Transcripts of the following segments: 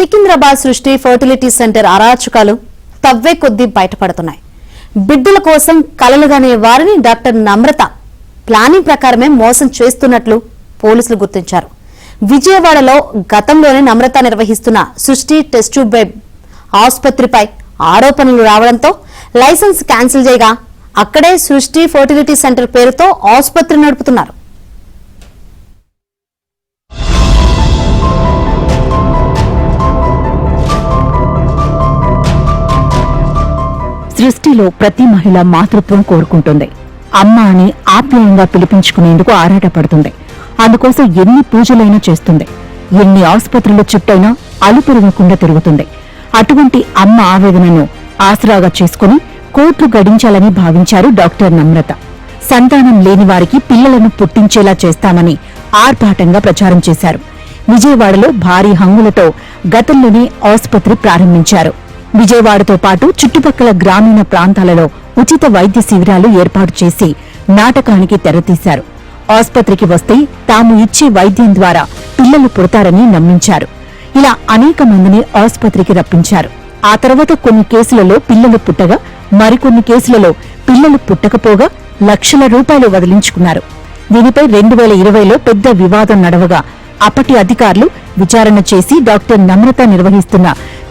సికింద్రాబాద్ సృష్టి fertility centre అరాచకాలు తవ్వే కొద్దీ బయటపడుతున్నాయి. బిడ్డల కోసం కలలుగానే వారిని డాక్టర్ నమ్రత ప్లానింగ్ ప్రకారమే మోసం చేస్తున్నట్లు పోలీసులు గుర్తించారు. విజయవాడలో గతంలోనే నమ్రత నిర్వహిస్తున్న సృష్టి టెస్ట్ ట్యూబ్ ఆసుపత్రిపై ఆరోపణలు రావడంతో లైసెన్స్ క్యాన్సిల్ చేయగా అక్కడే సృష్టి ఫర్టిలిటీ సెంటర్ పేరుతో ఆసుపత్రి నడుపుతున్నారు. సృష్టిలో ప్రతి మహిళ మాతృత్వం కోరుకుంటుంది. అమ్మ అని ఆప్యాయంగా పిలిపించుకునేందుకు ఆరాటపడుతుంది. అందుకోసం ఎన్ని పూజలైనా చేస్తుంది. ఎన్ని ఆసుపత్రుల చుట్టైనా అలుపెరగకుండా తిరుగుతుంది. అటువంటి అమ్మ ఆవేదనను ఆసరాగా చేసుకుని కోట్లు గడించాలని భావించారు డాక్టర్ నమ్రత. సంతానం లేని వారికి పిల్లలను పుట్టించేలా చేస్తామని ఆర్భాటంగా ప్రచారం చేశారు. విజయవాడలో భారీ హంగులతో గతంలోనే ఆసుపత్రి ప్రారంభించారు. విజయవాడతో పాటు చుట్టుపక్కల గ్రామీణ ప్రాంతాలలో ఉచిత వైద్య శిబిరాలు ఏర్పాటు చేసి నాటకానికి తెరతీశారు. ఆసుపత్రికి వస్తే తాము ఇచ్చే వైద్యం ద్వారా పిల్లలు పుడతారని నమ్మించారు. ఇలా అనేక మందిని ఆసుపత్రికి రప్పించారు. ఆ తర్వాత కొన్ని కేసులలో పిల్లలు పుట్టగా, మరికొన్ని కేసులలో పిల్లలు పుట్టకపోగా లక్షల రూపాయలు వదిలించుకున్నారు. దీనిపై 2020లో పెద్ద వివాదం నడవగా అప్పటి అధికారులు విచారణ చేసి డాక్టర్ నమ్రత నిర్వహిస్తున్న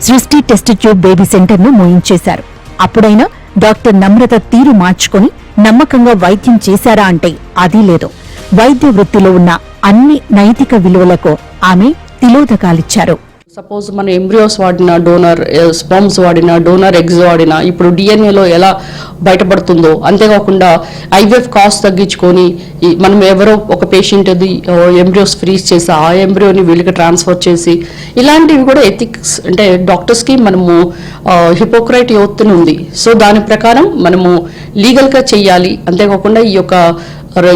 సృష్టి టెస్ట్ ట్యూబ్ బేబీ సెంటర్ ను మూయించేశారు. అప్పుడైనా డాక్టర్ నమ్రత తీరు మార్చుకుని నమ్మకంగా వైద్యం చేశారా అంటే అదీ లేదు. వైద్య వృత్తిలో ఉన్న అన్ని నైతిక విలువలకు ఆమె తిలోదకాలిచ్చారు. సపోజ్ మన ఎంబ్రియోస్ వాడిన, డోనర్ స్పర్మ్స్ వాడిన, డోనర్ ఎగ్స్ వాడిన, ఇప్పుడు డిఎన్ఏలో ఎలా బయటపడుతుందో, అంతేకాకుండా ఐవీఎఫ్ కాస్ట్ తగ్గించుకొని మనం ఎవరో ఒక పేషెంట్ది ఎంబ్రియోస్ ఫ్రీజ్ చేసి ఆ ఎంబ్రియోని వీళ్ళకి ట్రాన్స్ఫర్ చేసి, ఇలాంటివి కూడా ఎథిక్స్ అంటే డాక్టర్స్కి మనము హిపోక్రైట్ ఓత్ ఉంది. సో దాని ప్రకారం మనము లీగల్గా చెయ్యాలి. అంతేకాకుండా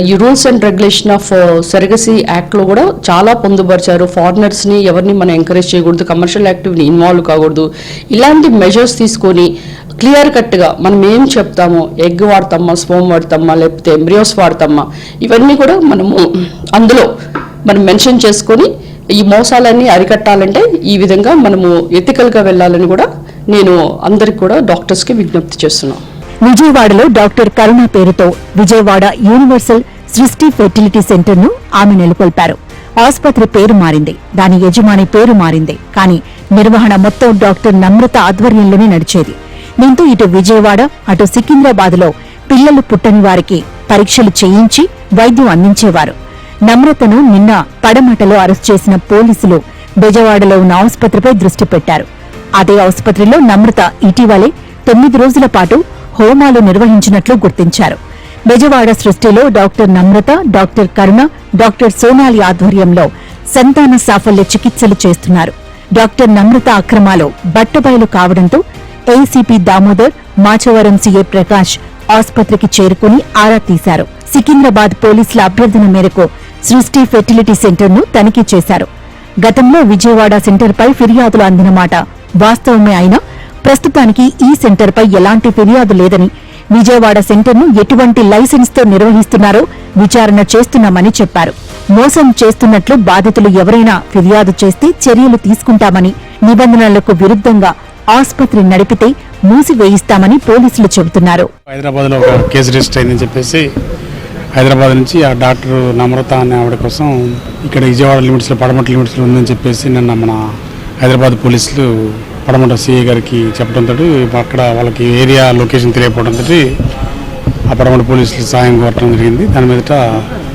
ఈ rules and regulation of surrogacy యాక్ట్లో కూడా చాలా పొందుపరిచారు. ఫారినర్స్ని ఎవరిని మనం ఎంకరేజ్ చేయకూడదు, కమర్షియల్ యాక్టివ్ని ఇన్వాల్వ్ కాకూడదు. ఇలాంటి మెజర్స్ తీసుకొని క్లియర్ కట్గా మనం ఏం చెప్తామో, ఎగ్ వాడతామా, స్పర్మ్ వాడతామా, లేకపోతే ఎంబ్రియోస్ వాడతామా, ఇవన్నీ కూడా మనము అందులో మనం మెన్షన్ చేసుకొని ఈ మోసాలన్నీ అరికట్టాలంటే ఈ విధంగా మనము ఎథికల్గా వెళ్ళాలని కూడా నేను అందరికి కూడా డాక్టర్స్కి విజ్ఞప్తి చేస్తున్నాను. విజయవాడలో డాక్టర్ కరుణ పేరుతో విజయవాడ యూనివర్సల్ సృష్టి ఫెర్టిలిటీ సెంటర్ ను ఆమె నెలకొల్పారు. ఆసుపత్రి పేరు మారింది, దాని యజమాని పేరు మారింది, కానీ నిర్వహణ మొత్తం డాక్టర్ నమ్రత ఆధ్వర్యంలోనే నడిచేది. దీంతో ఇటు విజయవాడ అటు సికింద్రాబాద్ లో పిల్లలు పుట్టని వారికి పరీక్షలు చేయించి వైద్యం అందించేవారు. నమ్రతను నిన్న పడమటలో అరెస్ట్ చేసిన పోలీసులు బెజవాడలో ఉన్న ఆసుపత్రిపై దృష్టి పెట్టారు. అదే ఆసుపత్రిలో నమ్రత ఇటీవలే 9 రోజుల పాటు హోమాలు నిర్వహించినట్లు గుర్తించారు. బెజవాడ సృష్టిలో డాక్టర్ నమ్రత, డాక్టర్ కరుణ, డాక్టర్ సోనాలి ఆధ్వర్యంలో సంతాన సాఫల్య చికిత్సలు చేస్తున్నారు. డాక్టర్ నమ్రత అక్రమాలు బట్టబయలు కావడంతో ఏసీపీ దామోదర్, మాచవరం సీఏ ప్రకాష్ ఆసుపత్రికి చేరుకుని ఆరా తీశారు. సికింద్రాబాద్ పోలీసుల అభ్యర్థన మేరకు సృష్టి ఫెర్టిలిటీ సెంటర్ ను తనిఖీ చేశారు. గతంలో విజయవాడ సెంటర్పై ఫిర్యాదులు అందిన మాట వాస్తవమే అయినా ప్రస్తుతానికి ఈ సెంటర్పై ఎలాంటి ఫిర్యాదు లేదని, విజయవాడ సెంటర్ను ఎటువంటి లైసెన్స్ తో నిర్వహిస్తున్నారో విచారణ చేస్తున్నామని చెప్పారు. మోసం చేస్తున్నట్లు బాధితులు ఎవరైనా ఫిర్యాదు చేస్తే చర్యలు తీసుకుంటామని, నిబంధనలకు విరుద్ధంగా ఆసుపత్రి నడిపితే మూసివేయిస్తామని పోలీసులు చెబుతున్నారు. హైదరాబాద్ లో ఒక కేసు రిజిస్టర్ అయిందని చెప్పేసి హైదరాబాద్ నుంచి ఆ డాక్టర్ నమ్రత అనే ఆవిడ కోసం ఇక్కడ విజయవాడ లిమిట్స్ లో, పడమట లిమిట్స్ లో ఉందని చెప్పేసి నిన్న మన హైదరాబాద్ పోలీసులు పడమట సిఐ గారికి చెప్పడంతో అక్కడ వాళ్ళకి ఏరియా లొకేషన్ తెలియకపోవడంతో ఆ పడమట పోలీసులు సాయం కోరడం జరిగింది. దాని మీదట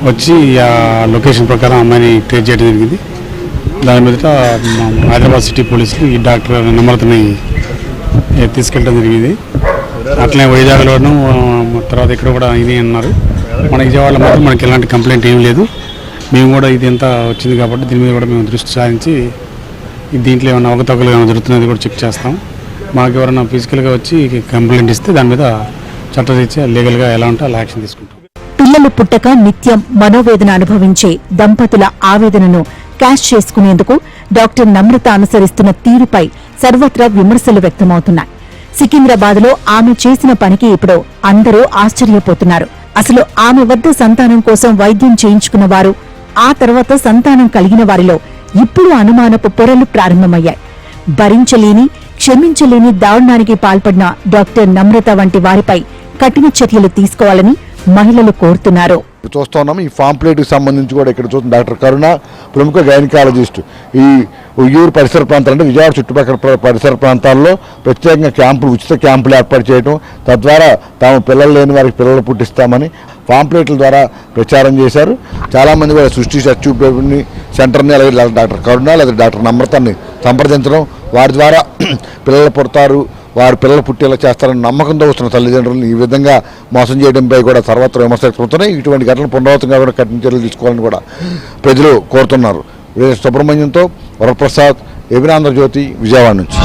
వచ్చి ఆ లొకేషన్ ప్రకారం అమ్మాయిని ట్రేస్ చేయడం జరిగింది. దాని మీదట హైదరాబాద్ సిటీ పోలీసులు ఈ డాక్టర్ నమ్రతని తీసుకెళ్ళడం జరిగింది. అట్లనే వైజాగ్లోనూ తర్వాత ఇక్కడ కూడా ఇది అన్నారు. మన విజయవాడలో మాత్రం మనకి ఎలాంటి కంప్లైంట్ ఏం లేదు. మేము కూడా ఇది ఎంత వచ్చింది కాబట్టి దీని మీద కూడా మేము దృష్టి సారించి దీంట్లో ఏమైనా అవకతవకలు ఏమైనా జరుగుతున్నది కూడా చెక్ చేస్తాం. మాకు ఎవరైనా ఫిజికల్గా వచ్చి కంప్లైంట్ ఇస్తే దాని మీద చట్టరీత్యా లీగల్గా ఎలా ఉంటే అలా యాక్షన్ తీసుకుంటాం. పిల్లలు పుట్టక నిత్యం మనోవేదన అనుభవించే దంపతుల ఆవేదనను క్యాష్ చేసుకునేందుకు డాక్టర్ నమ్రత అనుసరిస్తున్న తీరుపై సర్వత్రా విమర్శలు వ్యక్తమవుతున్నాయి. సికింద్రాబాద్ లో ఆమె చేసిన పనికి ఇప్పుడు అందరూ ఆశ్చర్యపోతున్నారు. అసలు ఆమె వద్ద సంతానం కోసం వైద్యం చేయించుకున్న వారు, ఆ తర్వాత సంతానం కలిగిన వారిలో ఇప్పుడు అనుమానపు పొరలు ప్రారంభమయ్యాయి. భరించలేని క్షమించలేని దారుణానికి పాల్పడిన డాక్టర్ నమ్రత వంటి వారిపై కఠిన చర్యలు తీసుకోవాలని మహిళలు కోరుతున్నారు. చూస్తా ఉన్నాం. ఈ పాంప్లెట్కి సంబంధించి కూడా ఇక్కడ చూస్తున్న డాక్టర్ కరుణ ప్రముఖ గైనకాలజిస్ట్. ఈ ఉయ్యూరు పరిసర ప్రాంతాలు అంటే విజయవాడ చుట్టుపక్కల పరిసర ప్రాంతాల్లో ప్రత్యేకంగా క్యాంపులు, ఉచిత క్యాంపులు ఏర్పాటు చేయడం, తద్వారా తాము పిల్లలు లేని వారికి పిల్లలు పుట్టిస్తామని పాంప్లెట్ల ద్వారా ప్రచారం చేశారు. చాలామంది కూడా సృష్టి సచ్యూని సెంటర్ని అలాగే డాక్టర్ కరుణ లేదా డాక్టర్ నమ్రతని సంప్రదించడం, వారి ద్వారా పిల్లలు పుడతారు, వారి పిల్లలు పుట్టేలా చేస్తారని నమ్మకంతో వస్తున్న తల్లిదండ్రులను ఈ విధంగా మోసం చేయడంపై కూడా సర్వత్ర విమర్శిస్తున్నాయి. ఇటువంటి ఘటనలు పునరావృతంగా కూడా కఠిన చర్యలు తీసుకోవాలని కూడా ప్రజలు కోరుతున్నారు. సుబ్రహ్మణ్యంతో వరప్రసాద్, ఏబినాంధ్రజ్యోతి, విజయవాడ నుంచి.